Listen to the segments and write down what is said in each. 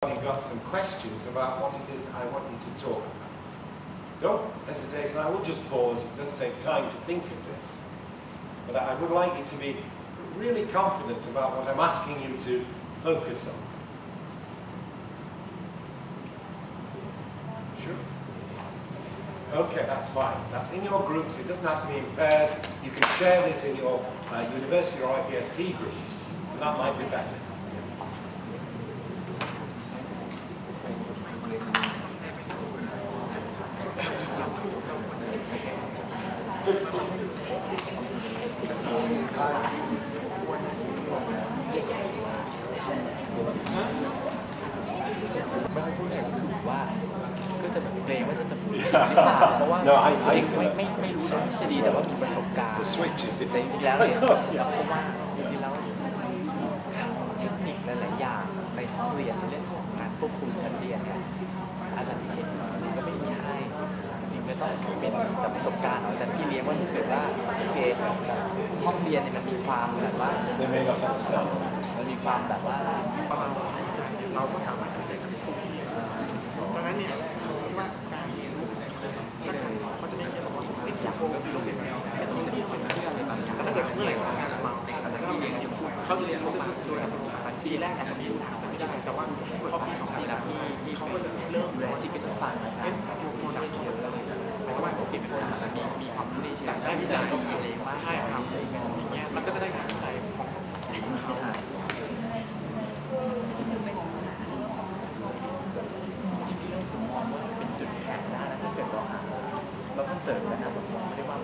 You've got some questions about what it is I want you to talk about. Don't hesitate, and I will just pause. It does take time to think of this. But I would like you to be really confident about what I'm asking you to focus on. Sure? Okay, that's fine. That's in your groups. It doesn't have to be in pairs. You can share this in your university or IPST groups. And that might be better.ก็จะแบบเกรงว่าจะพูดผิดหรือเปล่าเพราะว่าตัวเองไม่รู้ทฤษฎีแต่ว่ามีประสบการณ์แต่จริงๆแล้วเนี่ยเพราะว่าจริงๆแล้วเทคนิคหลายๆอย่างในห้องเรียนในเรื่องของการควบคุมชั้นเรียนเนี่ยอาจารย์ที่เห็นจริงๆก็ไม่มีให้จริงๆก็ต้องเป็นจากประสบการณ์ของอาจารย์พี่เลี้ยงว่าถ้าเกิดว่าโอเคห้องเรียนเนี่ยมันมีความแบบว่ามันมีความแบบว่าเราก็สามารถเข้าใจกันเพราะฉะนั้นเนี่ยเขาคิดว่าการเรียนรู้เขาจะไม่เกี่ยวกับเป็นอย่างก็คือเป็นที่ความเชื่ออะไรบางอย่างถ้าเกิดเมื่อไหร่ของการวางแต่อาจารย์ก็เรียนเขาจะเรียนรู้มาโดยปีแรกอาจจะไม่ได้แต่ว่าพอปี2ปีแล้วที่เขาก็จะเริ่มเลยสิ่งที่จะฟังอาจารย์โมดัลเยอะแล้วเพราะว่าโอเคเป็นคนมันมีความรู้ในเชิงได้วิจัยดีอะไรว่าใช่ครับอย่างเงี้ยมันก็จะได้การวิจัยของเขาเราต้องเสริมนะครับเรียกว่า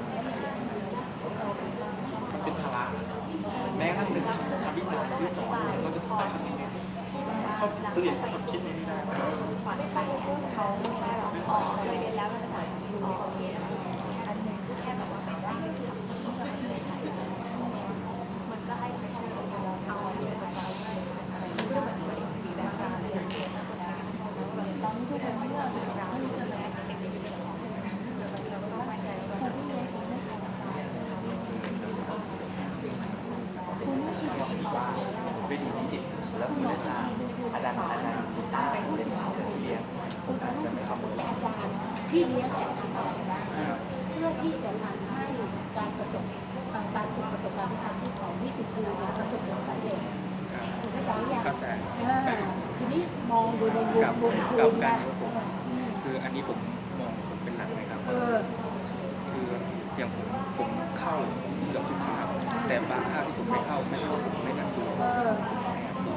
เป็นภาระแม้กระทั่งทำวิจัยที่สอนเราจะต้องเขาเปลี่ยนความคิดในนี้ได้เขาไปเรียนแล้วภาษาอันหนึ่งแค่แบบว่ามันก็ให้ไปช่วยเอาอะไรไปใช้เพื่อแบบว่าดีด้านการเรียนตอนนี้ทุกคนไม่เลือกเราไปดูนิสิตแล้วคืออาจารย์ได้เล่นข่าวพี่เลี้ยงผมอาจจะไม่ทำเลยอาจารย์พี่เลี้ยงแต่ทำอะไรบ้างเพื่อที่จะทำให้การฝึกประสบการณ์วิชาชีพของนิสิตครูประสบผลสำเร็จเข้าใจยังทีนี้มองดูในวงครูนะคืออันนี้ผมมองผมเป็นหลักเลยครับคืออย่างผมเข้าเกือบทุกคาบแต่บางคาบที่ผมไม่เข้าไม่ใช่ว่าผมไม่นั่งดู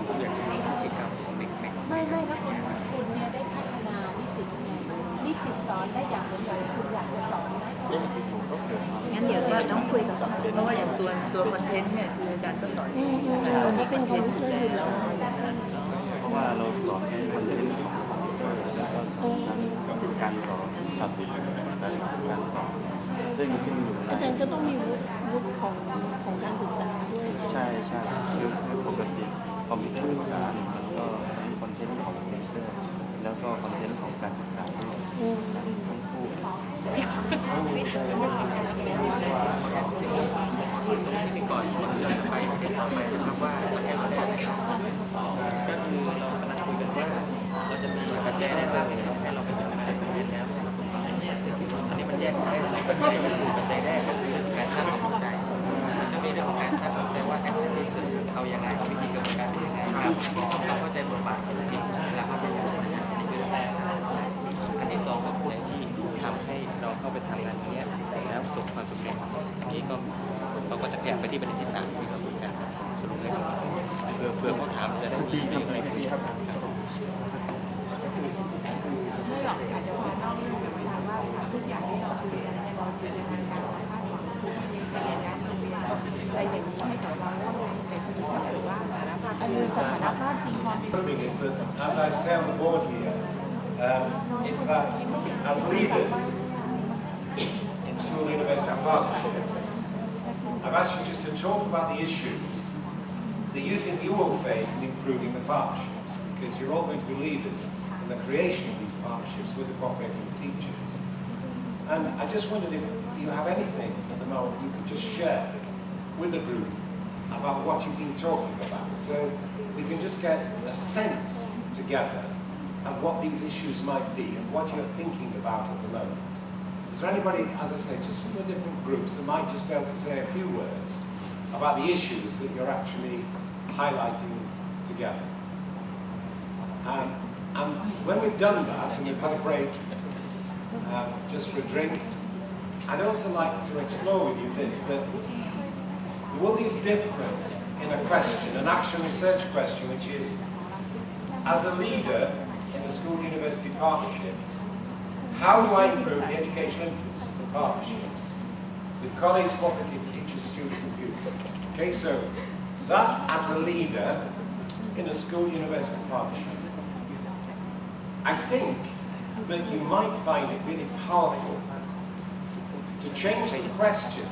ผมอยากจะมีกิจกรรมของเด็กๆไม่แล้วคุณเนี่ยได้พัฒนานิสิตสอนได้อย่างไรคุณอยากจะสอนไหมงั้นเดี๋ยวก็ต้องคุยกับเพราะว่าอย่างตัวคอนเทนต์เนี่ยคืออาจารย์ก็สอนอาจารย์ก็มีคอนเทนต์อยู่แล้วเพราะว่าเราสอนให้คอนเทนต์ของแล้วก็สอนการสอนครับการสอนซึ่งอาจารย์ก็ต้องมีวุฒิของการศึกษาด้วยใช่คือปกติคอมพิวเตอร์ศึกษามันก็มีคอนเทนต์ของเลคเชอร์แล้วก็คอนเทนต์ของการศึกษาด้วยทั้งคู่ที่ก่อนเราจะไปที่ทำไปนะครับว่าประเทศเราได้อะไรก็คือเรากำลังคุยกันว่าเราจะมีปัจจัยแรกเลยให้เราไปทำอะไรไปเรียนแล้วอันนี้มันแยกได้ปัจจัยคือปัจจัยแรกก็คือการสร้างความเข้าใจมันจะมีเรื่องของการสร้างความเข้าใจว่าแอคชั่นที่สุดเอาอย่างไรวิธีกระบวนการเป็นยังไงเราเข้าใจบทบาทเวลาเข้าใจอันที่สองก็พูดที่ทำให้เราเข้าไปทำงานนี้แล้วประสบความสำเร็จอันนี้ก็เราก็จะขยับไปที่ประเด็นที่3ที่เราคุยกันสรุปให้เพื่อเขาถามจะได้มีอะไรคุยครับไม่หรอกอาจจะว่าน้องรู้ว่าทุกอย่างที่เราคุยกันเราจินตนาการคาดหวังคุณจะเรียนงานโรงเรียนอะไรอย่างนี้ให้กับเราแล้วแต่ทีนี้ก็ถือว่าสถานภาพจริงความเป็น is that as I say on the board here, it's that as leaders in school university partnerships, I've asked you just to talk about the issues that you think you will face in improving the partnerships, because you're all going to be leaders in the creation of these partnerships with the cooperating teachers. And I just wondered if you have anything at the moment you could just share with the group about what you've been talking about, so we can just get a sense together of what these issues might be and what you're thinking about at the moment. Is there anybody, as I say, just from the different groups that might just be able to say a few words about the issues that you're actually highlighting together? And when we've done that, and we've had a break just for a drink, I'd also like to explore with you this, that there will be a difference in a question, an action research question, which is, as a leader in the school-university partnership, how do I improve the educational influences of partnerships with colleagues, cooperative teachers, students and pupils? Okay, so that as a leader in a school-university partnership, I think that you might find it really powerful to change the question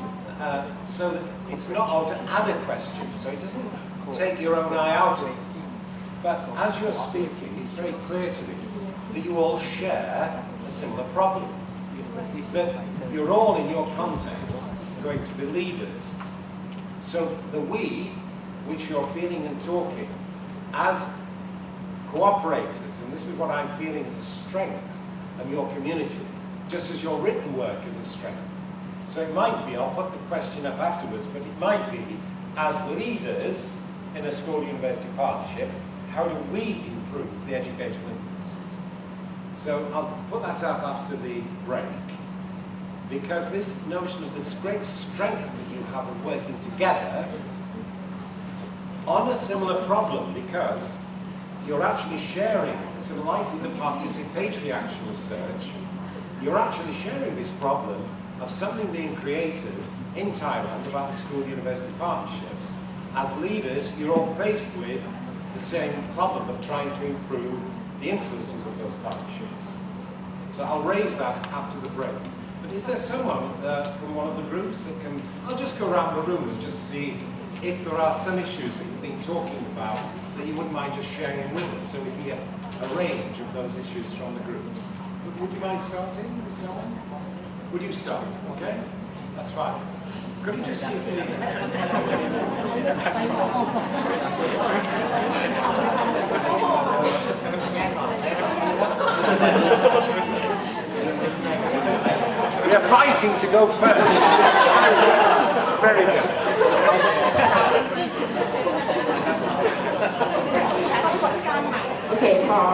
so that it's not, or to add a question, so it doesn't take your own eye out of it. But as you're speaking, it's very clear to me that you all share a similar problem. That you're all in your contexts going to be leaders. So the we, which you're feeling and talking, as cooperators, and this is what I'm feeling as a strength of your community, just as your written work is a strength. So it might be, I'll put the question up afterwards, but it might be, as leaders in a school-university partnership, how do we improve the educational influences? So I'll put that up after the break, because this notion of this great strength that you have of working together on a similar problem, because you're actually sharing, so like with the participatory action research, you're actually sharing this problem of something being created in Thailand about the school-university partnerships. As leaders, you're all faced with the same problem of trying to improve the influences of those partnerships. So I'll raise that after the break. But is there someone from one of the groups that can, I'll just go around the room and just see if there are some issues that you've been talking about that you wouldn't mind just sharing them with us, so we can get a range of those issues from the groups. Would you mind starting with someone? Would you start? Okay? That's fine. Could you just see if we are fighting to go first. Very good. Okay, for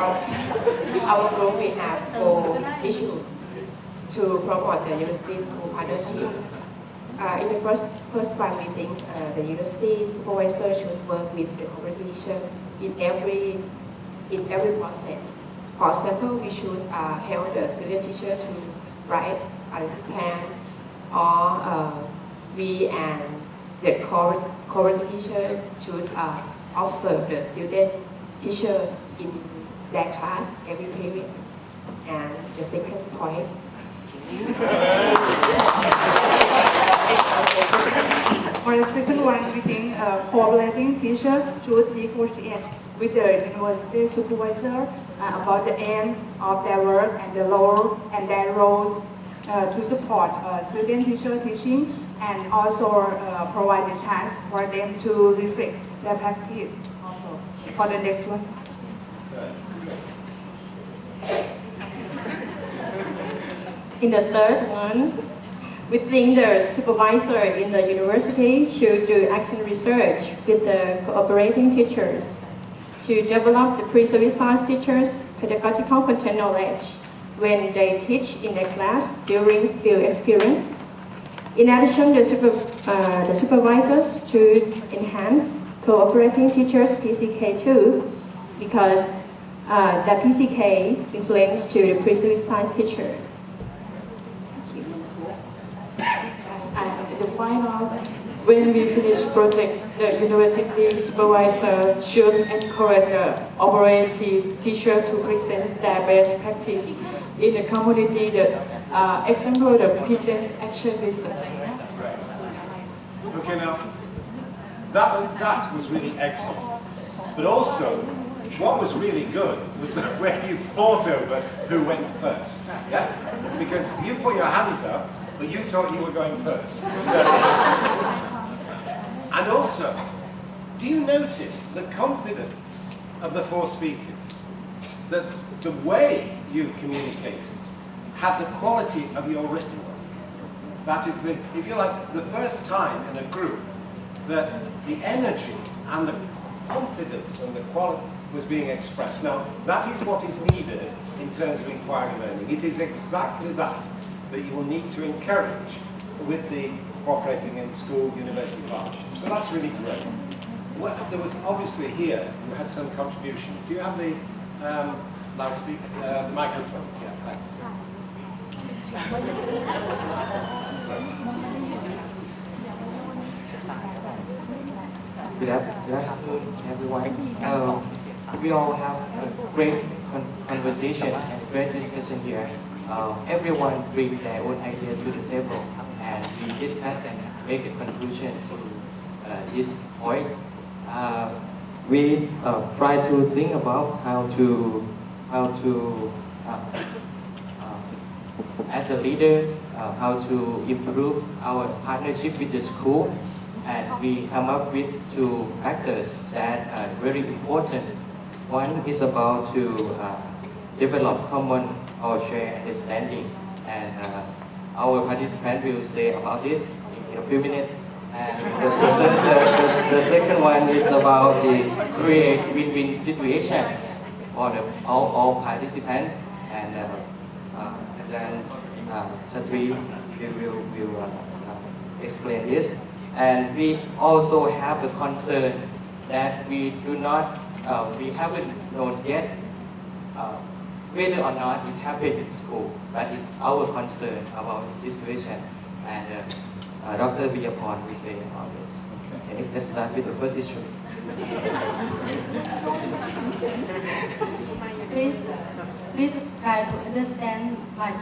our group we have 4 issues to promote the university-school partnership. In the first one, we think the university supervisor should work with the competition in every process. For example, we should help the student teacher to write a plan, or we and the co-teacher should observe the student teacher in their class every period. And the second point, for the second one, we think cooperating teachers should negotiate with the university supervisor about the aims of their work and their roles to support student-teacher teaching, and also provide the chance for them to reflect their practice also for the next one. in the third one, we think the supervisor in the university should do action research with the cooperating teachers to develop the pre-service science teachers' pedagogical content knowledge when they teach in the class during field experience. In addition, the supervisors should enhance cooperating teachers' PCK too, because the PCK influence to the pre-service science teacher. The final, when we finish project, the university supervisor should encourage the operative teacher to present their best practice in the community. The example, the present action research. Okay, now that was really excellent, but also what was really good was the way you fought over who went first. Yeah, because you put your hands up, but you thought you were going first. So, and also, do you notice the confidence of the 4 speakers? that the way you communicated had the quality of your written work. That is, if you like, the first time in a group that the energy and the confidence and the quality was being expressed. Now, that is what is needed in terms of inquiry learning. It is exactly that you will need to encourage with the cooperating in school university partnership. So that's really great. Well, there was obviously here, you had some contribution. Do you have the loudspeaker, the microphone? Yeah, thanks. Good afternoon, everyone. We all have a great conversation and great discussion here. Everyone bring their own idea to the table, and we discuss and make a conclusion to this point. We try to think about how to as a leader, how to improve our partnership with the school, and we come up with two factors that are very important. One is about to develop common or share understanding, and our participant will say about this in a few minutes. And the second one is about the create win-win situation for all participants, and then Chatri will explain this. And we also have the concern that we haven't known yet whether or not it happened in school, but it's our concern about the situation. And Dr. Vijapon will say about this. Okay, let's start with the first issue. Please try to understand much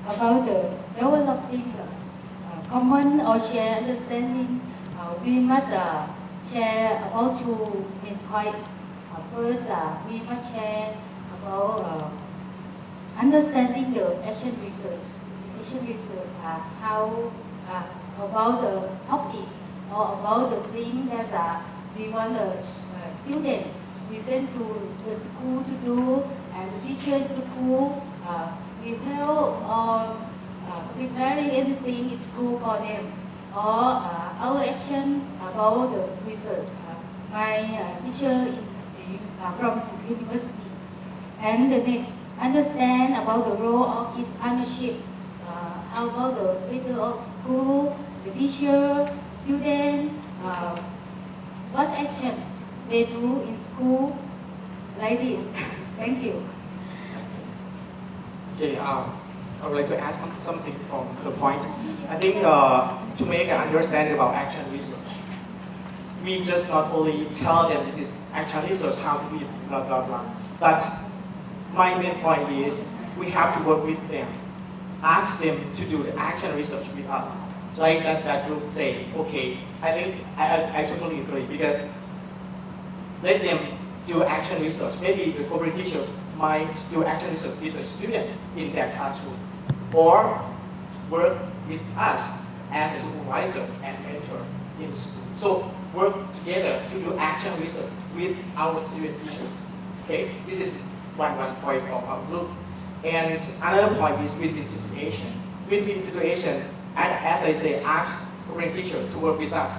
about the developing common or shared understanding. We must share about two main points. First, we must share about understanding the action research. Action research, how about the topic or about the thing that we want the student present to the school to do, and the teacher in school will help or preparing anything in school for them, or our action about the research. My teacher from university. And the next, understand about the role of each partnership. How about the leader of school, the teacher, student, what action they do in school, like this. Thank you. Okay, I would like to add something from the point. I think to make an understanding about action research, we just not only tell them this is action research, how to be blah, blah, blah. But my main point is we have to work with them, ask them to do the action research with us. Like that group say, okay, I think I totally agree, because let them do action research. Maybe the corporate teachers might do action research with the student in their classroom, or work with us as supervisors and mentors in school. So work together to do action research with our student teachers. Okay, this is one point of our group. And another point is win-win situation. Win-win situation, and as I say, ask corporate teachers to work with us,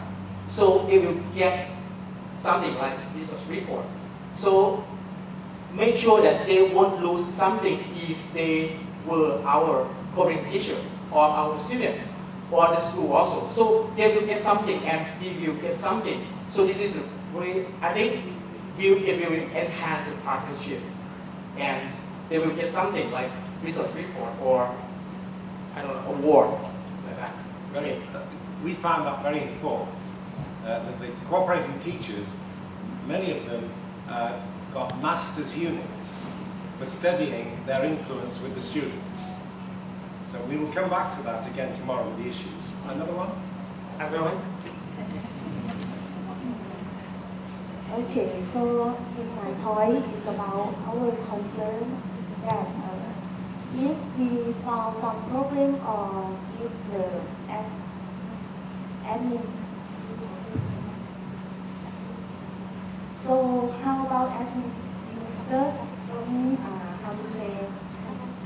so they will get something like research report. So make sure that they won't lose something if they were our corporate teachers or our students or the school also. So they will get something and we will get something. So this is very, I think it will enhance the partnership, and they will get something like research report or, I don't know, awards like that. Okay. We found that very important. That the cooperating teachers, many of them got master's units for studying their influence with the students. So we will come back to that again tomorrow with the issues. Another one? Everyone? Okay, so in my point is about our concern that if we found some problem or if the admin, so how about about administrator, how to say,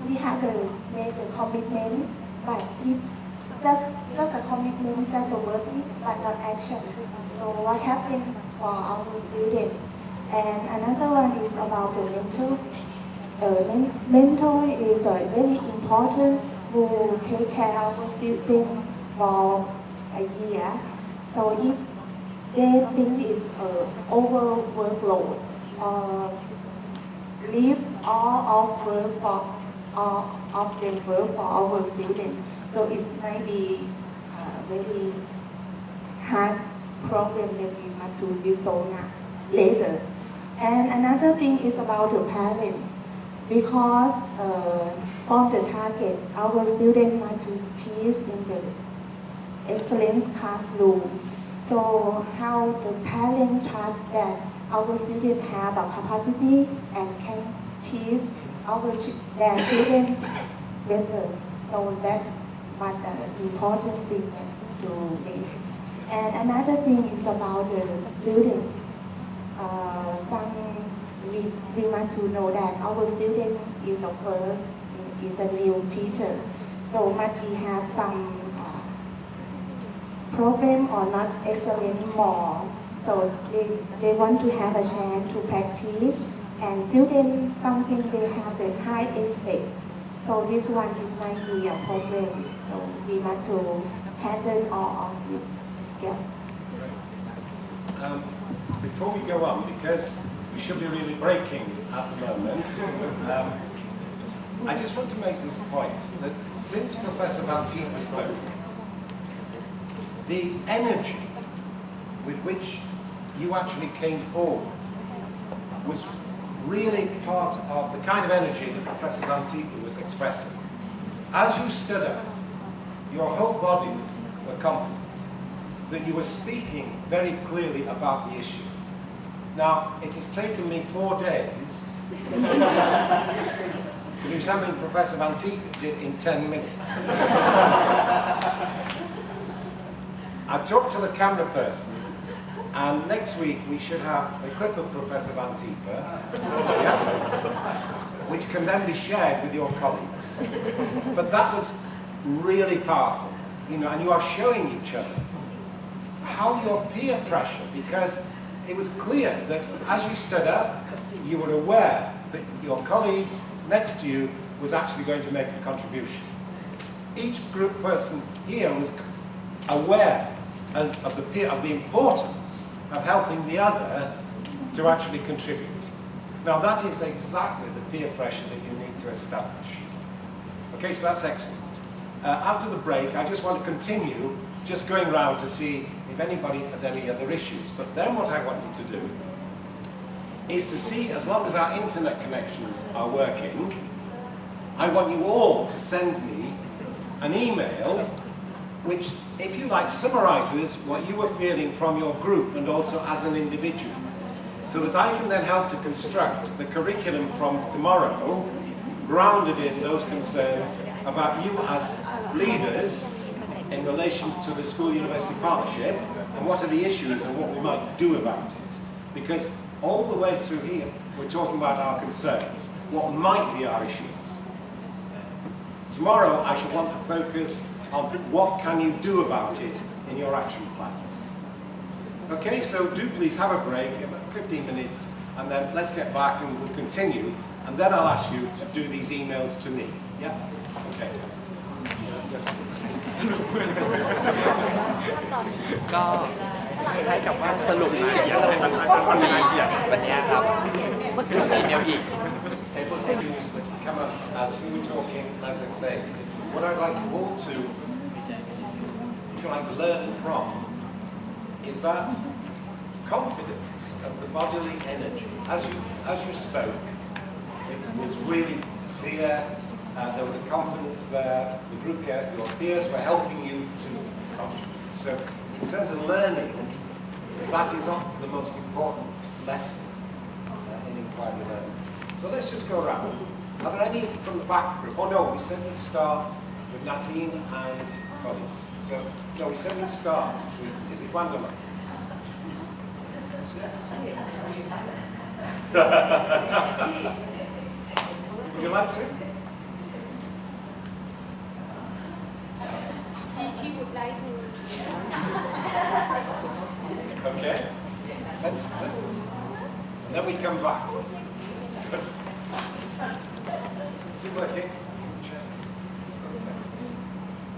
we have to make a commitment, but if just a commitment, just a word, but not action. So what happened for our students? And another one is about the mentor. Mentor is very important to take care of our students for a year. So if they think it's over workload or leave all of work for all of them work for our students, so it might be very hard problem that we must to resolve later. And another thing is about the parent, because from the target, our students must to teach in the excellence classroom. So how the parent trust that our students have a capacity and can teach their children better. So that was the important thing to make. And another thing is about the student. We want to know that our student is the first, is a new teacher. So must we have some problem or not excellent more. So they want to have a chance to practice, and students something they have the high expect. So this one is might be a problem. So we want to handle all of this together. Before we go on, because we should be really breaking at the moment, I just want to make this point, that since Professor Van Tieper spoke, the energy with which you actually came forward was really part of the kind of energy that Professor Van Tieper was expressing. As you stood up, your whole bodies were confident that you were speaking very clearly about the issue. Now, it has taken me 4 days to do something Professor Van Tieper did in 10 minutes. I've talked to the camera person, and next week we should have a clip of Professor Van Tieper, which can then be shared with your colleagues. But that was really powerful, you know, and you are showing each other how your peer pressure, because it was clear that as you stood up, you were aware that your colleague next to you was actually going to make a contribution. Each group person here was aware of the importance of helping the other to actually contribute. Now that is exactly the peer pressure that you need to establish. Okay, so that's excellent. After the break, I just want to continue just going around to see if anybody has any other issues. But then what I want you to do is to see, as long as our internet connections are working, I want you all to send me an email which, if you like, summarizes what you were feeling from your group and also as an individual, so that I can then help to construct the curriculum from tomorrow, grounded in those concerns about you as leaders in relation to the school-university partnership, and what are the issues and what we might do about it. Because all the way through here, we're talking about our concerns, what might be our issues. Tomorrow, I should want to focus on what can you do about it in your action plans. Okay, so do please have a break, about 15 minutes, and then let's get back and we'll continue, and then I'll ask you to do these emails to me. Yeah? Okay. ก็คล้ายๆกับว่าสรุปมาเดี๋ยวเราจะวันนี้ครับส่งอีเมลอีก Issues that come up as you were talking, as I say, what I'd like you all to, if you like, learn from is that confidence of the bodily energy. As you spoke, it was really clear. There was a confidence there. The group here, your peers, were helping you to contribute. So, in terms of learning, that is often the most important lesson in inquiry learning. So let's just go around. Are there any from the back group? Oh no, we said we'd start with Natine and colleagues. So, no, we said we'd start with, is it Wonderman? Yes. Would you like to? She would like to. Okay. And then we come back. Is it working? Check. Is that okay?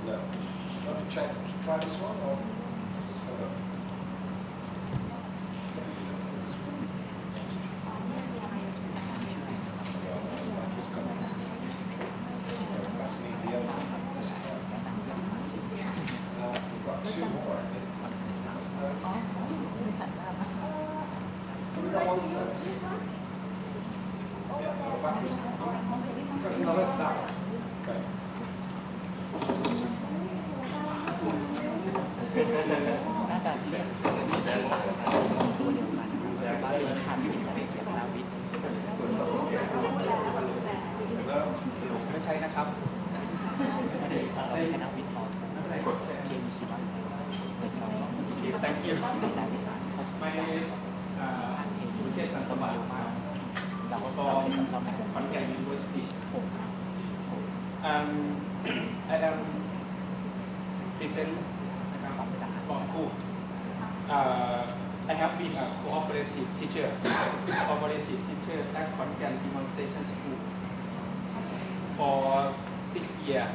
No. Do you want to check? Try this one or let's just have a we've got two more, I think. We've got one of those. Yeah, the battery's gone. No, that's that one. Okay. น่าจะเทียบตัวเดียวกันแต่ว่าเรียนชั้นที่เป็นคณะวิทย์ไม่ใช่นะครับเราคณะวิทย์มอเคมีชีวะเด็กเราแต่งเกี่ยวกับหลายวิชาไม่รู้เช่นสังคมมากเราก็ขอนแก่น University I am present from school. I have been a cooperative teacher at Khon-Kaen Demonstration School for 6 years.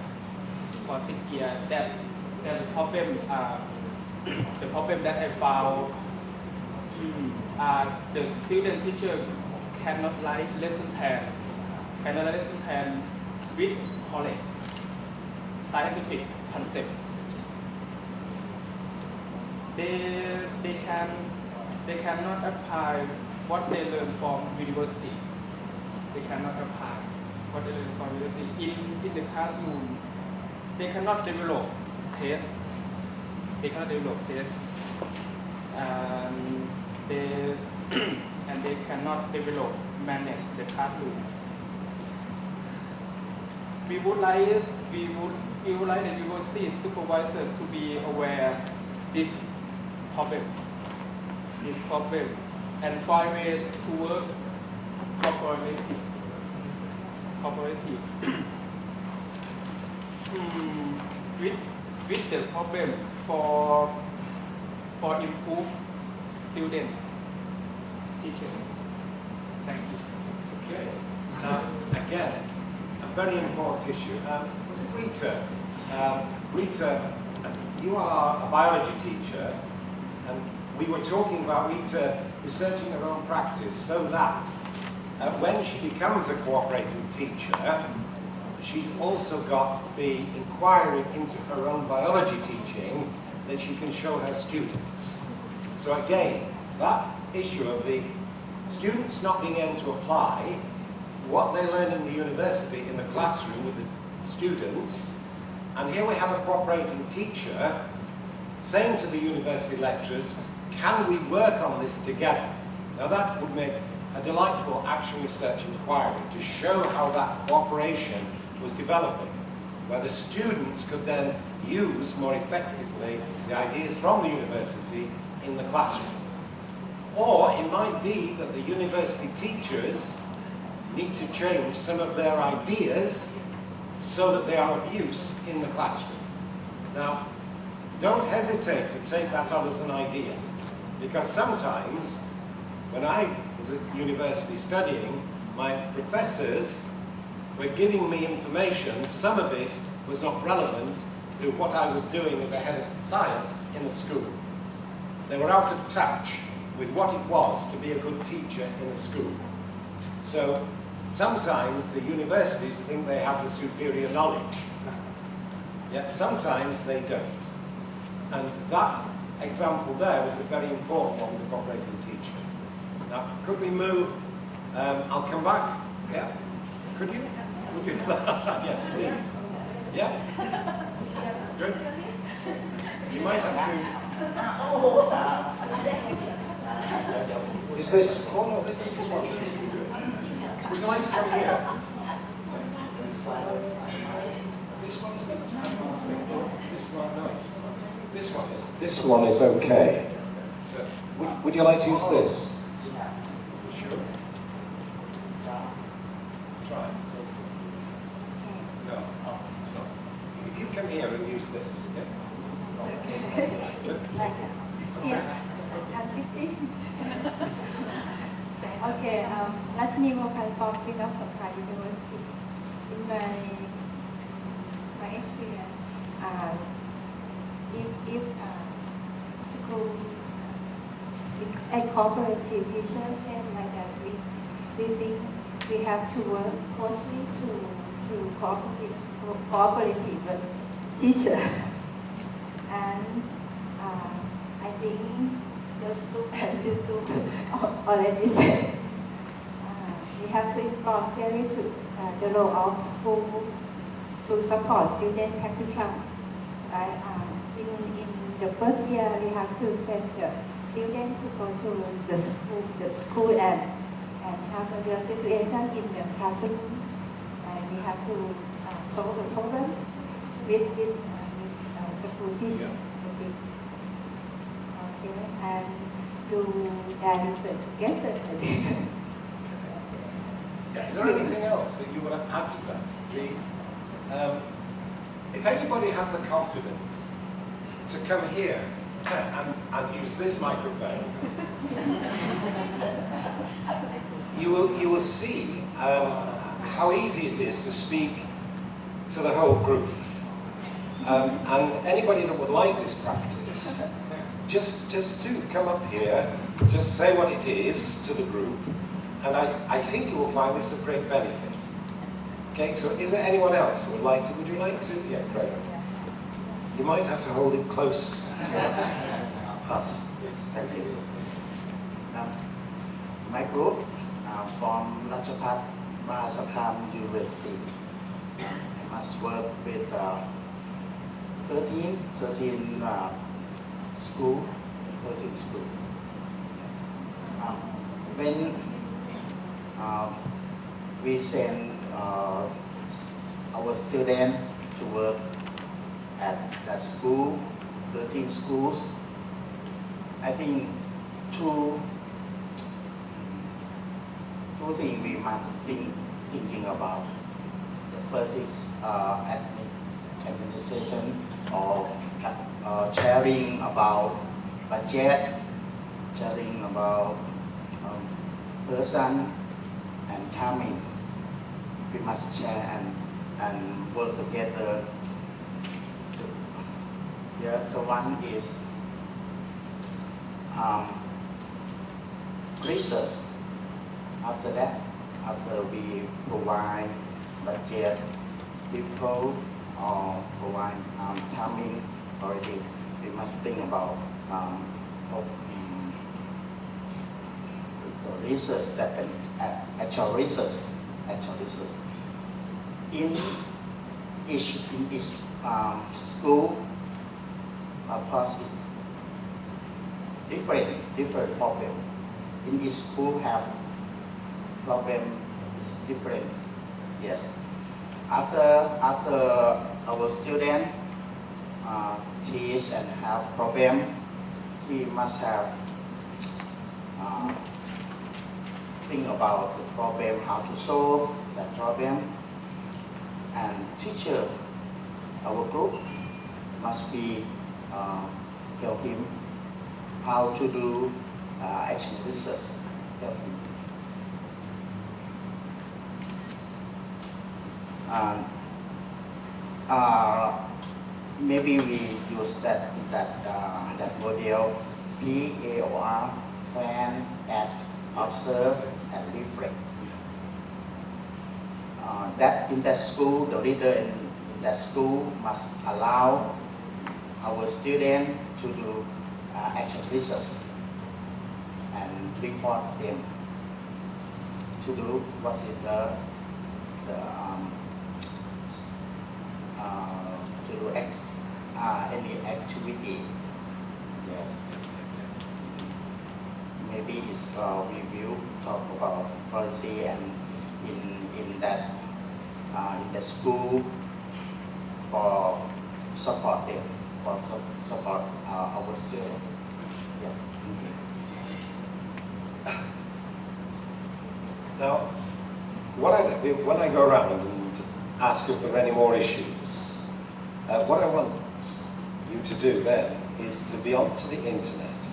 That the problem that I found, the student teacher cannot write lesson plan with correct scientific concept. They cannot apply what they learn from university. They cannot apply what they learn from university in the classroom. They cannot develop test. And they cannot develop manage the classroom. We would like the university supervisor to be aware this problem and find ways to work cooperative with the problem for improve student teachers. Thank you. Okay. Again, a very important issue. Was it Rita? Rita, you are a biology teacher, and we were talking about Rita researching her own practice so that when she becomes a cooperating teacher, she's also got the inquiry into her own biology teaching that she can show her students. So again, that issue of the students not being able to apply what they learn in the university in the classroom with the students, and here we have a cooperating teacher saying to the university lecturers, can we work on this together? Now that would make a delightful action research inquiry to show how that cooperation was developing, where the students could then use more effectively the ideas from the university in the classroom. Or it might be that the university teachers need to change some of their ideas so that they are of use in the classroom. Now, don't hesitate to take that on as an idea, because sometimes when I was at university studying, my professors were giving me information, some of it was not relevant to what I was doing as a head of science in a school. They were out of touch with what it was to be a good teacher in a school. So sometimes the universities think they have the superior knowledge, yet sometimes they don't. And that example there was a very important one with the cooperating teacher. Now, could we move? I'll come back. Yeah? Could you? Would you? Yes, please. Yeah? Good? You might have to... Is this... Oh no, this one seems to be good. Would you like to come here? This one is... This one, no, it's... This one is. This one is okay. So, would you like to use this? Sure. come here and use this. Okay? Like, yeah, I'm sitting. Okay, Latini Mokan from Philosophy University. In my experience, if schools and cooperative teachers and like that, we think we have to work closely to cooperative teacher. And I think the school and this school already said we have to inform clearly to the role of school to support student practicum. Right? In the first year, we have to send the student to go to the school and have the situation in the classroom, and we have to solve the problem with school teacher. Okay, and do that research together. Yeah. Is there anything else that you want to add to that? If anybody has the confidence to come here and use this microphone, you will see how easy it is to speak to the whole group. And anybody that would like this practice, just do come up here, just say what it is to the group, and I think you will find this of great benefit. Okay, so is there anyone else who would like to? Would you like to? Yeah, great. You might have to hold it close. Yes, thank you. My group from Ratchapat Mahasakam University. I must work with 13 school. Yes. When we send our students to work at that school, 13 schools, I think two things we must thinking about. The first is administration or sharing about budget, sharing about person and timing. We must share and work together. The other one is research. After that, after we provide budget, people or provide timing already, we must think about research that can actual research. In each school, of course, different problem. In each school have problem is different. Yes. After our student teach and have problem, he must have think about the problem, how to solve that problem, and teacher, our group must be help him how to do action research. Help him. Maybe we use that model PAOR, plan, act, observe, and reflect. That in that school, the leader in that school must allow our students to do action research and report them to do what is to do any activity. Yes. Maybe it's review, talk about policy, and in that in the school for support them, for support our students. Yes. Now, when I go around and ask if there are any more issues, what I want you to do then is to be onto the internet,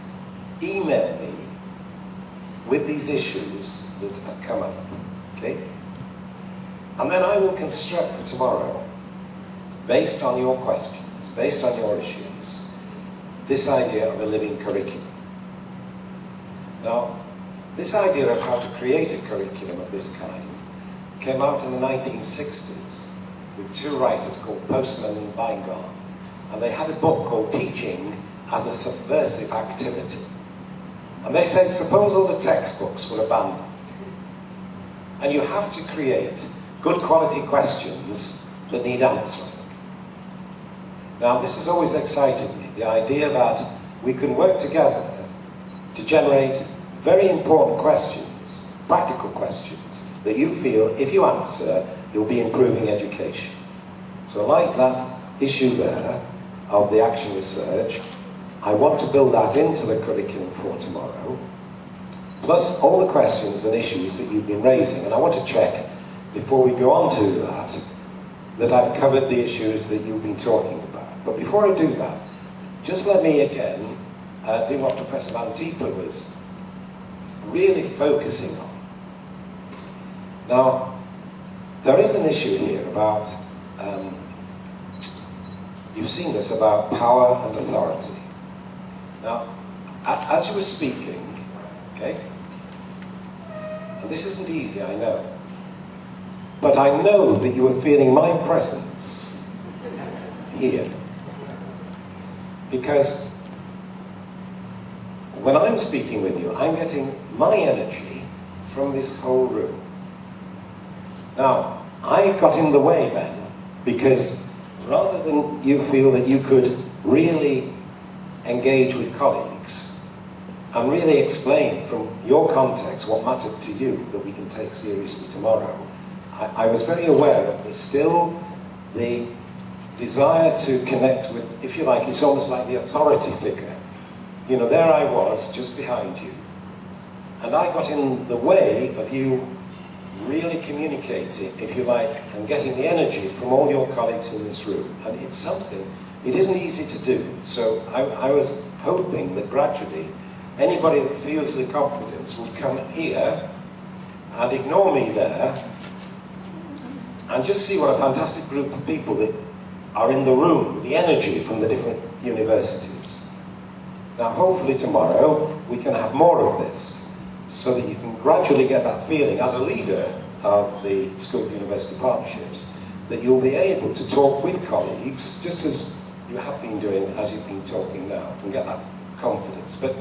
email me with these issues that have come up, okay? And then I will construct for tomorrow, based on your questions, based on your issues, this idea of a living curriculum. Now, this idea of how to create a curriculum of this kind came out in the 1960s with two writers called Postman and Weingart. And they had a book called Teaching as a Subversive Activity. And they said, suppose all the textbooks were abandoned, and you have to create good quality questions that need answering. Now, this has always excited me, the idea that we can work together to generate very important questions, practical questions, that you feel, if you answer, you'll be improving education. So like that issue there of the action research, I want to build that into the curriculum for tomorrow, plus all the questions and issues that you've been raising. And I want to check, before we go on to that I've covered the issues that you've been talking about. But before I do that, just let me again do what Professor Van Dieper was really focusing on. Now, there is an issue here about, you've seen this, about power and authority. Now, as you were speaking, okay, and this isn't easy, I know, but I know that you were feeling my presence here. Because when I'm speaking with you, I'm getting my energy from this whole room. Now, I got in the way then, because rather than you feel that you could really engage with colleagues and really explain from your context what mattered to you that we can take seriously tomorrow, I was very aware of still the desire to connect with, if you like, it's almost like the authority figure. You know, there I was, just behind you, and I got in the way of you really communicating, if you like, and getting the energy from all your colleagues in this room. And it's something, it isn't easy to do. So I was hoping that gradually, anybody that feels the confidence would come here and ignore me there, and just see what a fantastic group of people that are in the room with the energy from the different universities. Now, hopefully tomorrow we can have more of this, so that you can gradually get that feeling as a leader of the School-University Partnerships, that you'll be able to talk with colleagues, just as you have been doing as you've been talking now, and get that confidence. But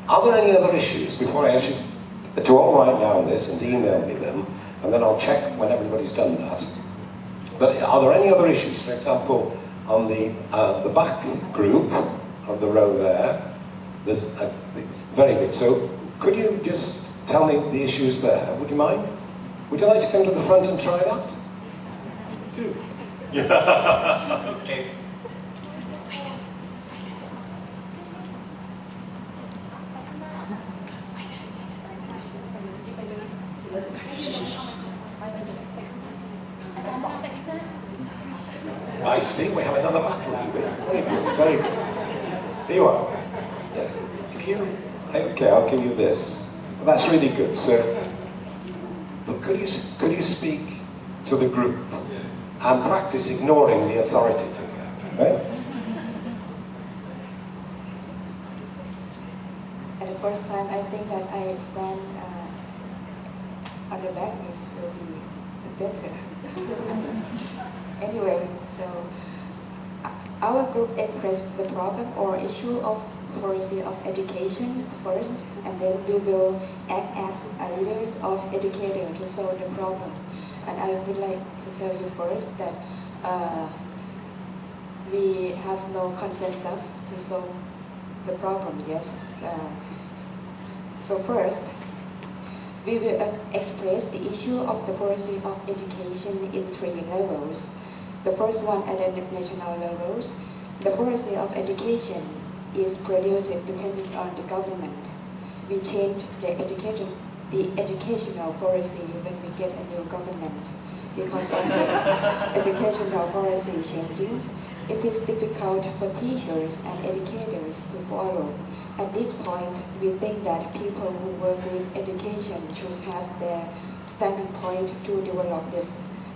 are there any other issues, before I ask you to all write down this and email me them, and then I'll check when everybody's done that. But are there any other issues? For example, on the back group of the row there, there's very good. So could you just tell me the issues there? Would you mind? Would you like to come to the front and try that? Do. Yeah. Okay. I see, we have another battle to be. Very good, very good. Here you are. Yes. If you, okay, I'll give you this. Well, that's really good. So, but could you speak to the group and practice ignoring the authority figure, right? At the first time, I think that I stand on the back will be better. Anyway, so our group expressed the problem or issue of policy of education first, and then we will act as leaders of educating to solve the problem. And I would like to tell you first that we have no consensus to solve the problem, yes. So first, we will express the issue of the policy of education in 3 levels. The first one at the national levels, the policy of education is produced depending on the government. We change the educational policy when we get a new government. Because of the educational policy changes, It is difficult for teachers and educators to follow. At this point, we think that people who work with education should have their standing point to develop the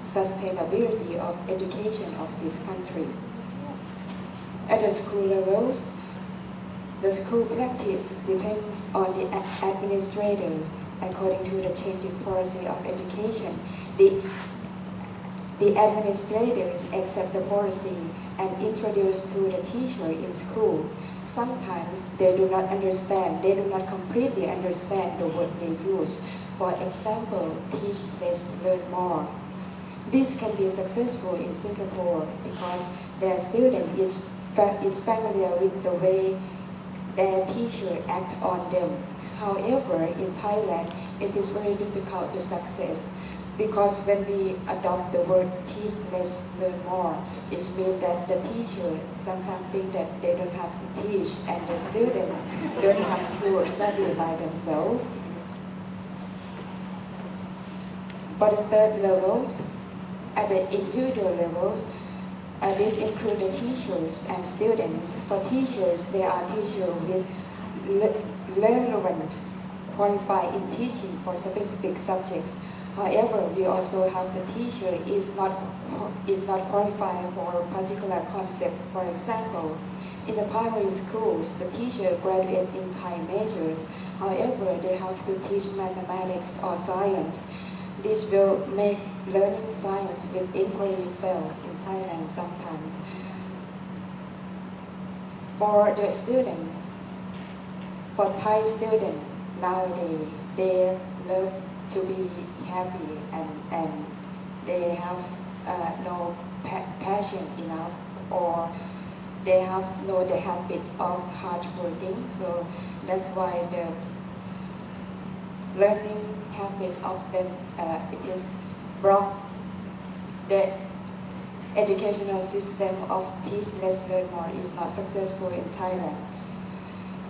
sustainability of education of this country. At the school levels, the school practice depends on the administrators. According to the changing policy of education, the administrators accept the policy and introduce to the teacher in school. Sometimes they do not understand, they do not completely understand the word they use. For example, teach less, learn more. This can be successful in Singapore because their student is familiar with the way their teacher act on them. However, in Thailand, it is very difficult to success because when we adopt the word teach less, learn more, it means that the teacher sometimes think that they don't have to teach and the student don't have to study by themselves. For the third level, at the individual levels, this includes the teachers and students. For teachers, there are teachers with relevant, qualified in teaching for specific subjects. However, we also have the teacher is not qualified for a particular concept. For example, in the primary schools, the teacher graduate in Thai majors. However, they have to teach mathematics or science. This will make learning science with inquiry fail in Thailand sometimes. For the student, for Thai student nowadays, they love to be happy and they have no passion enough, or they have no the habit of hard working. So that's why the learning habit of them it is broke. The educational system of teach less, learn more is not successful in Thailand.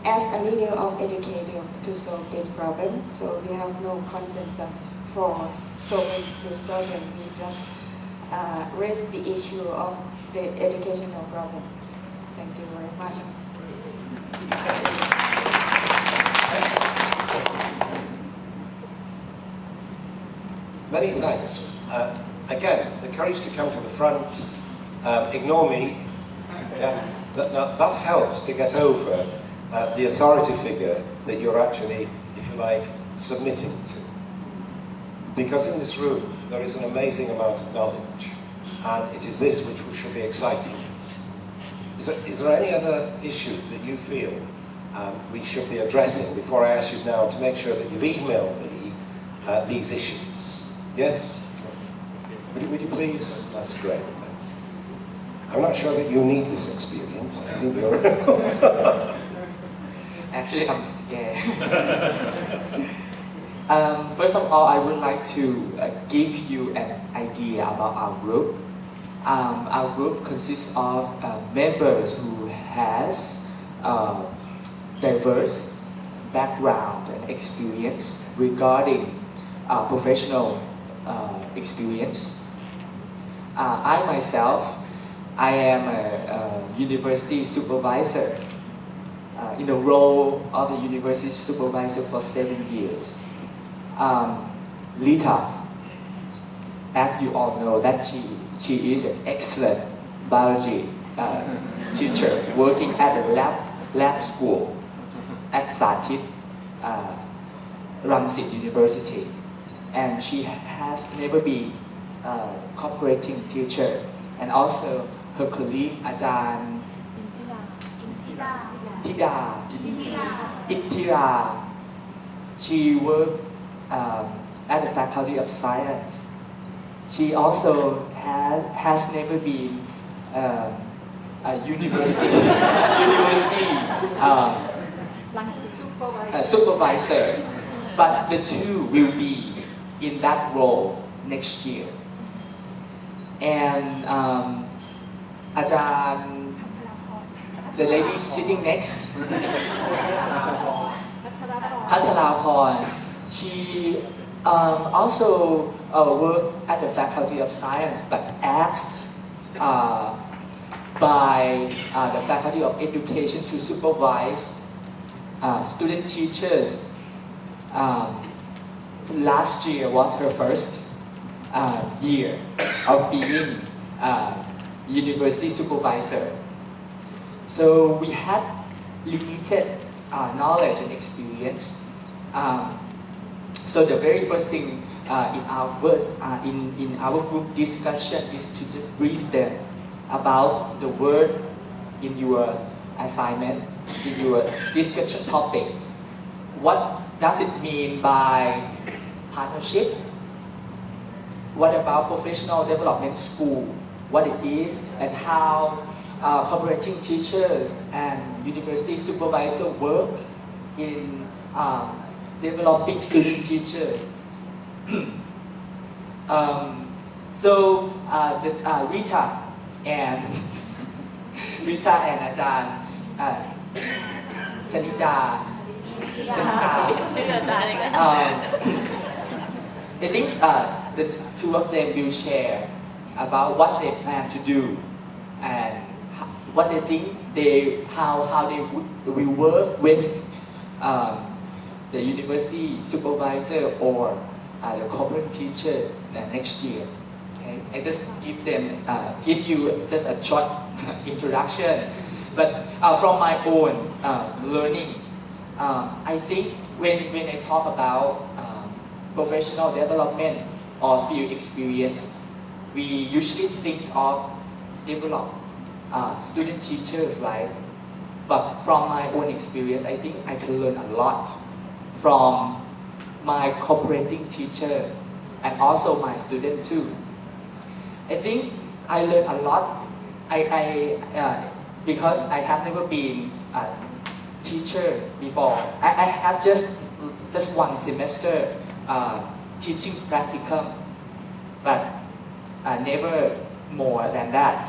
As a leader of educator to solve this problem, so we have no consensus for solving this problem. We just raise the issue of the educational problem. Thank you very much. Many thanks. Again, the courage to come to the front, ignore me. That helps to get over the authority figure that you're actually, if you like, submitting to. Because in this room, there is an amazing amount of knowledge, and it is this which should be exciting us. Is there any other issue that you feel we should be addressing before I ask you now to make sure that you've emailed me these issues? Yes? Would you please? That's great, thanks. I'm not sure that you need this experience. I think you're... Actually, I'm scared. First of all, I would like to give you an idea about our group. Our group consists of members who has diverse background and experience regarding professional experience. I myself, I am a university supervisor in the role of a university supervisor for 7 years. Lita, as you all know, that she is an excellent biology teacher working at a lab school at Sathit Rangsit University, and she has never been a cooperating teacher. And also her colleague Ajahn Ittira, she worked at the Faculty of Science. She also has never been a university supervisor, but the two will be in that role next year. And Ajahn, the lady sitting next, Patharapon, she also worked at the Faculty of Science, but asked by the Faculty of Education to supervise student teachers. Last year was her first year of being university supervisor. So we had limited knowledge and experience. So the very first thing in our group discussion is to just brief them about the word in your assignment, in your discussion topic. What does it mean by partnership? What about professional development school? What it is and how cooperating teachers and university supervisors work in developing student teachers. Rita andอาจารย์ชนิดา I think the two of them will share about what they plan to do and what they think how they will work with the university supervisor or the corporate teacher next year. Okay? I just give you just a short introduction. But from my own learning, I think when I talk about professional development or field experience, we usually think of develop student teachers, right? But from my own experience, I think I can learn a lot from my cooperating teacher and also my student too. I think I learned a lot. Because I have never been a teacher before. I have just one semester teaching practicum, but never more than that.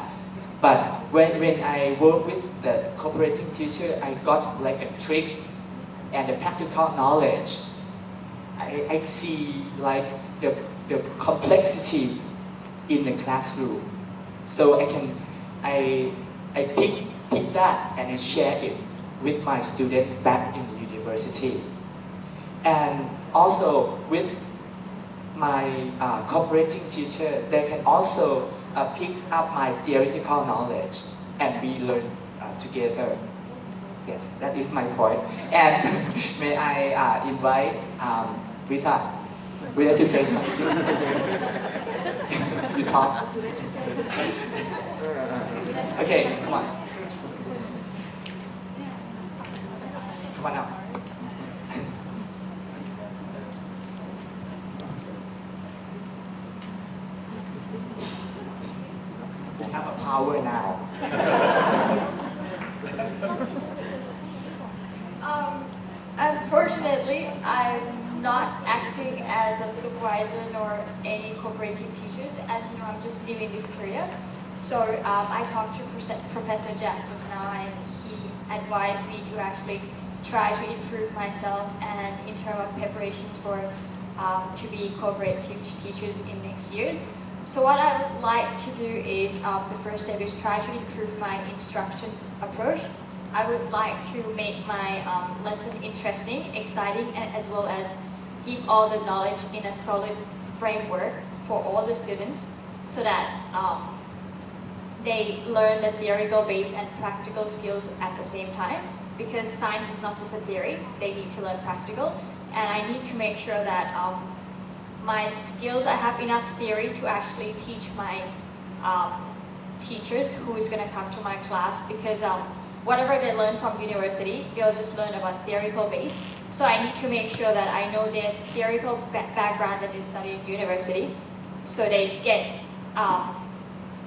But when I work with the cooperating teacher, I got like a trick and the practical knowledge. I see like the complexity in the classroom. So I pick that and I share it with my student back in the university. And also with my cooperating teacher, they can also pick up my theoretical knowledge and we learn together. Yes, that is my point. And may I invite Rita to say something? You talk. Okay, come on. Come on now. You have a power now. Unfortunately, I'm not acting as a supervisor nor any cooperative teachers. As you know, I'm just leaving this career. So I talked to Professor Jack just now, and he advised me to actually try to improve myself and in terms of preparations for to be cooperative teachers in next years. So what I would like to do is the first step is try to improve my instructions approach. I would like to make my lesson interesting, exciting, and as well as give all the knowledge in a solid framework for all the students so that they learn the theoretical base and practical skills at the same time, because science is not just a theory, they need to learn practical. And I need to make sure that my skills, I have enough theory to actually teach my teachers who is going to come to my class, because whatever they learn from university, they'll just learn about theoretical base. So I need to make sure that I know their theoretical background that they study in university, so they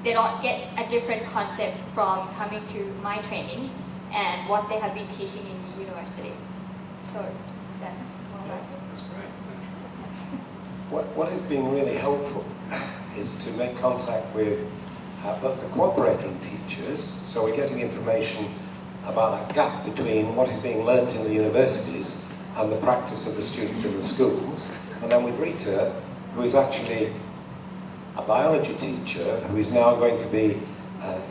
don't get a different concept from coming to my trainings and what they have been teaching in the university. So that's all right. That's great. What has been really helpful is to make contact with both the cooperating teachers, so we're getting information about that gap between what is being learnt in the universities and the practice of the students in the schools, and then with Rita, who is actually a biology teacher who is now going to be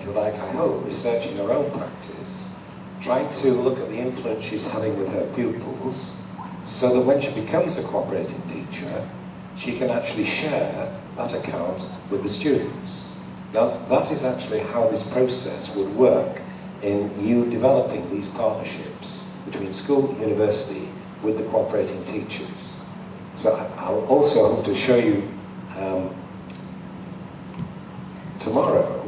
you like, I hope, researching her own practice, trying to look at the influence she's having with her pupils, so that when she becomes a cooperating teacher, she can actually share that account with the students. Now, that is actually how this process would work in you developing these partnerships between school and university with the cooperating teachers. So I'll also hope to show you tomorrow,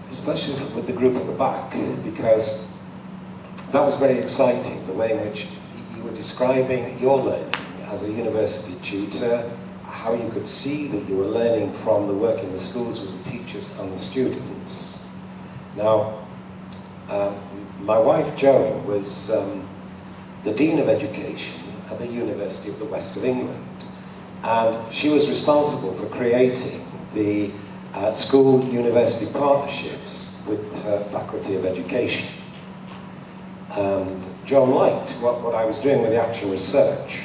especially with the group at the back, because that was very exciting, the way in which you were describing your learning as a university tutor, how you could see that you were learning from the work in the schools with the teachers and the students. Now, my wife Joan was the Dean of Education at the University of the West of England, and she was responsible for creating the school-university partnerships with her Faculty of Education. And Joan liked what I was doing with the action research,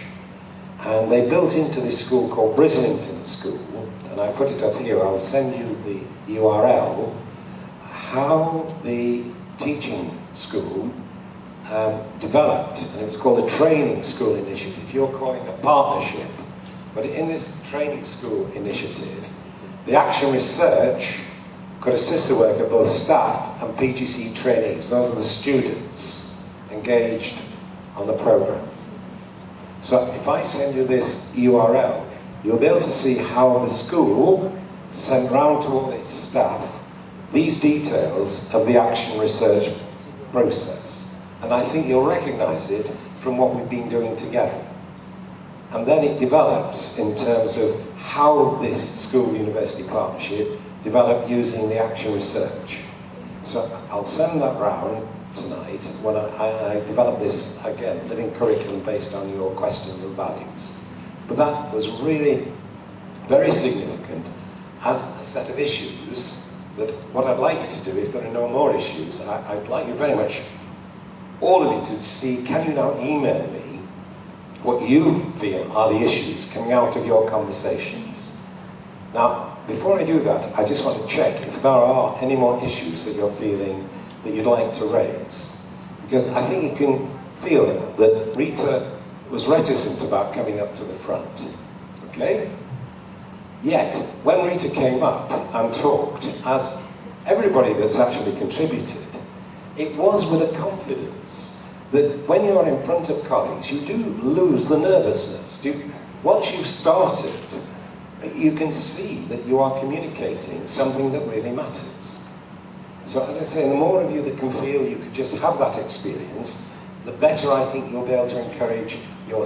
and they built into this school called Brislington School, and I put it up here, I'll send you the URL, how the teaching school developed, and it was called a training school initiative. You're calling it a partnership, but in this training school initiative, the action research could assist the work of both staff and PGC trainees. Those are the students engaged on the program. So if I send you this URL, you'll be able to see how the school sent round to all its staff these details of the action research process. And I think you'll recognize it from what we've been doing together. And then it develops in terms of how this school-university partnership developed using the action research. So I'll send that round tonight when I develop this, again, living curriculum based on your questions and values. But that was really very significant as a set of issues that what I'd like you to do, if there are no more issues, I'd like you very much, all of you, to see, can you now email me what you feel are the issues coming out of your conversations. Now, before I do that, I just want to check if there are any more issues that you're feeling that you'd like to raise. Because I think you can feel that Rita was reticent about coming up to the front. Okay? Yet, when Rita came up and talked, as everybody that's actually contributed, it was with a confidence that when you're in front of colleagues, you do lose the nervousness. Once you've started, you can see that you are communicating something that really matters. So as I say, the more of you that can feel you could just have that experience, the better I think you'll be able to encourage your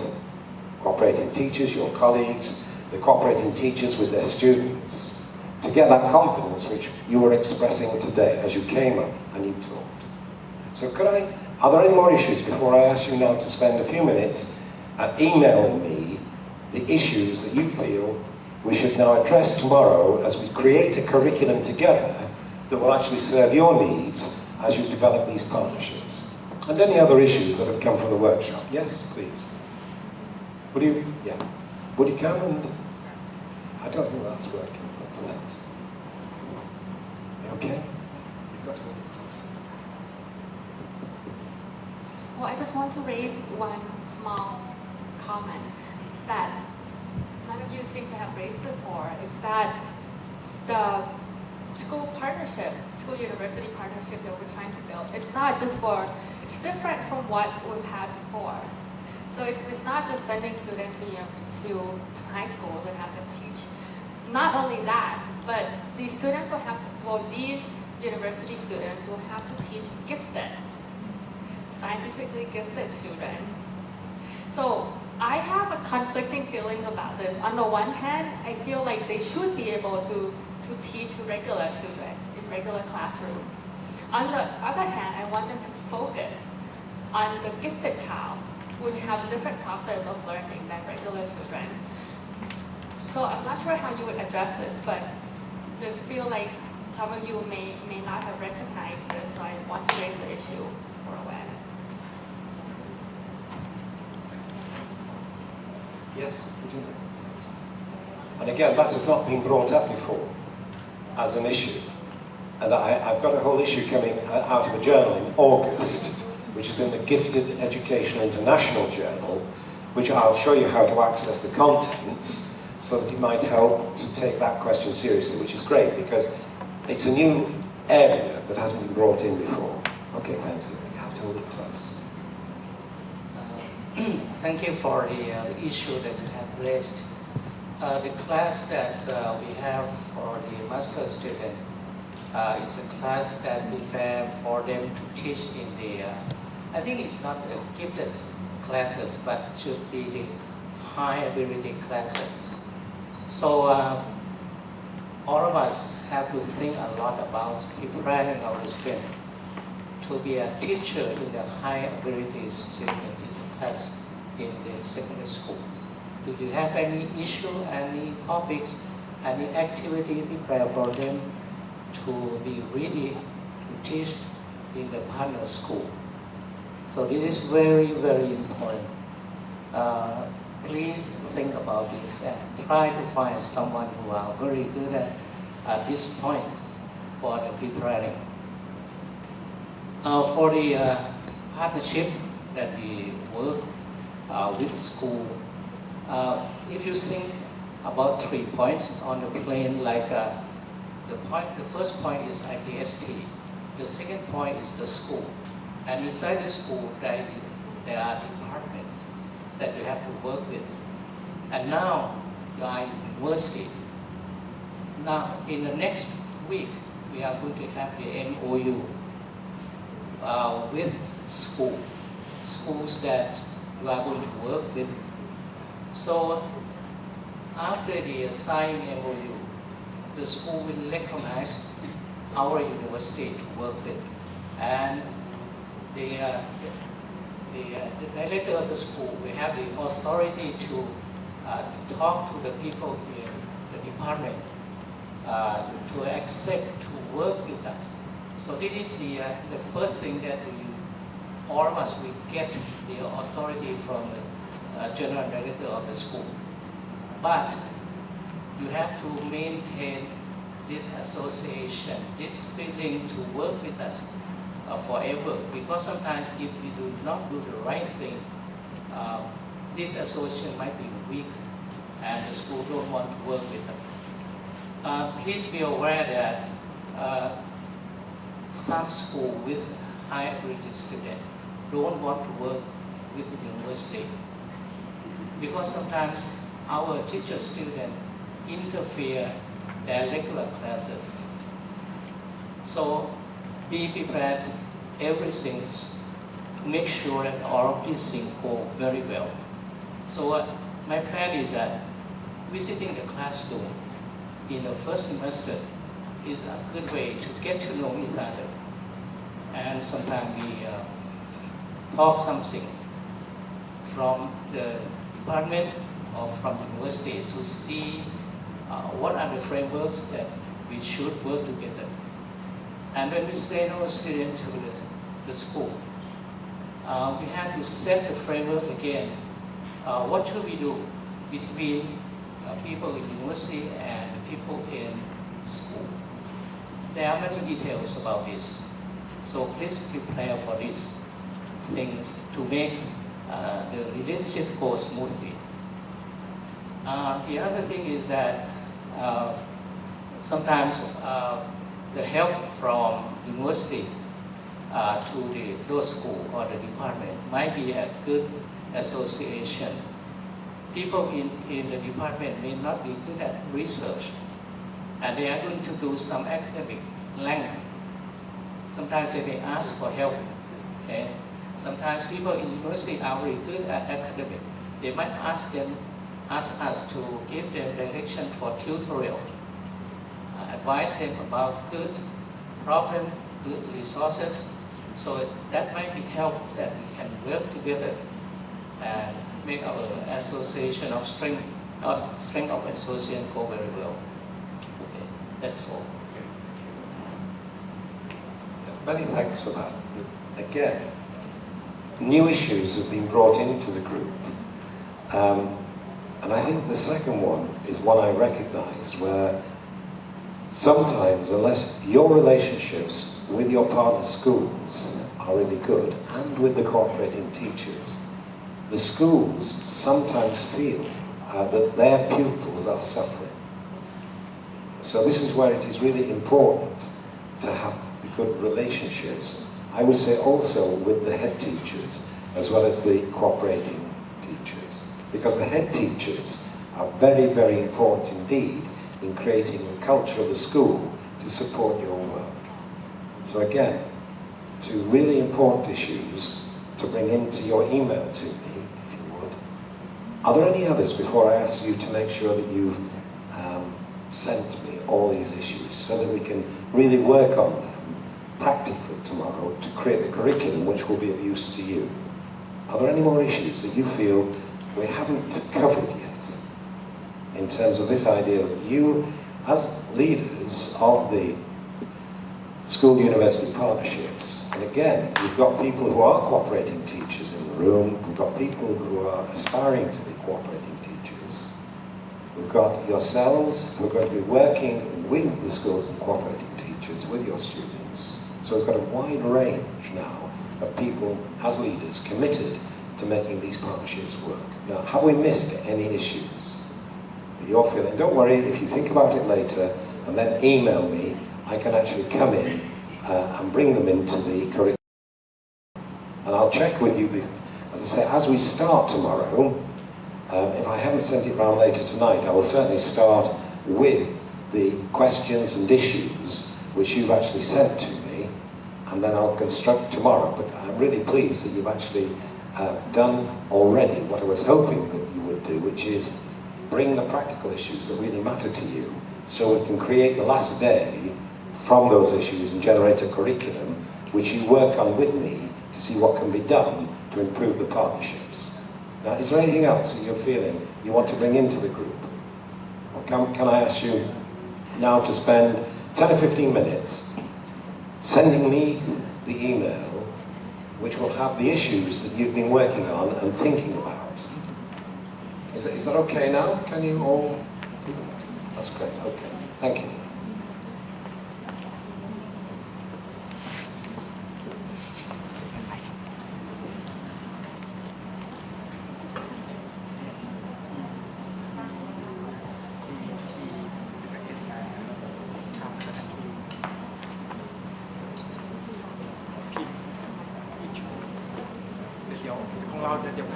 cooperating teachers, your colleagues, the cooperating teachers with their students, to get that confidence which you were expressing today as you came up and you talked. So are there any more issues before I ask you now to spend a few minutes emailing me the issues that you feel we should now address tomorrow as we create a curriculum together that will actually serve your needs as you develop these partnerships? And any other issues that have come from the workshop? Yes, please. Would you come and... I don't think that's working, but thanks. Okay? You've got to go. Well, I just want to raise one small comment that none of you seem to have raised before. It's that the school-university partnership that we're trying to build, it's not just it's different from what we've had before. So it's not just sending students to high schools and have them teach. Not only that, but these students will have to, these university students will have to teach gifted, scientifically gifted children. So I have a conflicting feeling about this. On the one hand, I feel like they should be able to teach regular children in regular classroom. On the other hand, I want them to focus on the gifted child, which have a different process of learning than regular children. So I'm not sure how you would address this, but just feel like some of you may not have recognized this, so I want to raise the issue for awareness. Yes, we do. And again, that has not been brought up before as an issue. And I've got a whole issue coming out of a journal in August, which is in the Gifted Education International Journal, which I'll show you how to access the contents so that it might help to take that question seriously, which is great because it's a new area that hasn't been brought in before. Okay, thanks. You have to hold it close. Thank you for the issue that you have raised. The class that we have for the master student is a class that we prepare for them to teach in the, I think it's not gifted classes, but should be the high ability classes. So all of us have to think a lot about preparing our students to be a teacher in the high ability student in the class in the secondary school. Do you have any issue, any topics, any activity prepared for them to be ready to teach in the partner school? So this is very, very important. Please think about this and try to find someone who are very good at this point for the preparing. For the partnership that we work with school, if you think about 3 points on the plane, like the first point is ITST, the second point is the school, and inside the school there are departments that you have to work with, and now you are in university. Now in the next week we are going to have the MOU with schools that you are going to work with. So after the signed MOU, the school will recognize our university to work with, and the director of the school will have the authority to talk to the people in the department to accept to work with us. So this is the first thing that all of us will get the authority from the general director of the school. But you have to maintain this association, this feeling to work with us forever, because sometimes if we do not do the right thing, this association might be weak and the school don't want to work with them. Please be aware that some schools with high ability students don't want to work with the university, because sometimes our teacher students interfere their regular classes. So be prepared everything to make sure that all of these things go very well. So my plan is that visiting the classroom in the first semester is a good way to get to know each other. And sometimes we talk something from the department or from the university to see what are the frameworks that we should work together. And when we send our students to the school, we have to set the framework again. What should we do between people in university and people in school? There are many details about this. So please prepare for these things to make the relationship go smoothly. The other thing is that sometimes the help from university to those schools or the department might be a good association. People in the department may not be good at research, and they are going to do some academic length. Sometimes they may ask for help. Okay? Sometimes people in university are very good at academic. They might ask us to give them direction for tutorial, advise them about good problem, good resources. So that might be help that we can work together and make our association of strength of association go very well. Okay, that's all. Many thanks for that. Again, new issues have been brought into the group. And I think the second one is one I recognize, where sometimes, unless your relationships with your partner schools are really good, and with the cooperating teachers, the schools sometimes feel that their pupils are suffering. So this is where it is really important to have the good relationships, I would say also with the head teachers, as well as the cooperating teachers. Because the head teachers are very, very important indeed in creating a culture of the school to support your work. So again, two really important issues to bring into your email to me, if you would. Are there any others before I ask you to make sure that you've sent me all these issues so that we can really work on them practically tomorrow to create a curriculum which will be of use to you? Are there any more issues that you feel we haven't covered yet in terms of this idea of you as leaders of the school-university partnerships? And again, we've got people who are cooperating teachers in the room, we've got people who are aspiring to be cooperating teachers, we've got yourselves who are going to be working with the schools and cooperating teachers, with your students. So we've got a wide range now of people as leaders committed to making these partnerships work. Now, have we missed any issues that you're feeling? Don't worry, if you think about it later and then email me, I can actually come in and bring them into the curriculum. And I'll check with you, as I say, as we start tomorrow. If I haven't sent it round later tonight, I will certainly start with the questions and issues which you've actually sent to me, and then I'll construct tomorrow. But I'm really pleased that you've actually done already what I was hoping that you would do, which is bring the practical issues that really matter to you, so we can create the last day from those issues and generate a curriculum which you work on with me to see what can be done to improve the partnerships. Now, is there anything else that you're feeling you want to bring into the group? Or can I ask you now to spend 10 or 15 minutes sending me the email which will have the issues that you've been working on and thinking about? Is that okay now? Can you all do that? That's great, okay. Thank you. Củaเราเดี๋ยว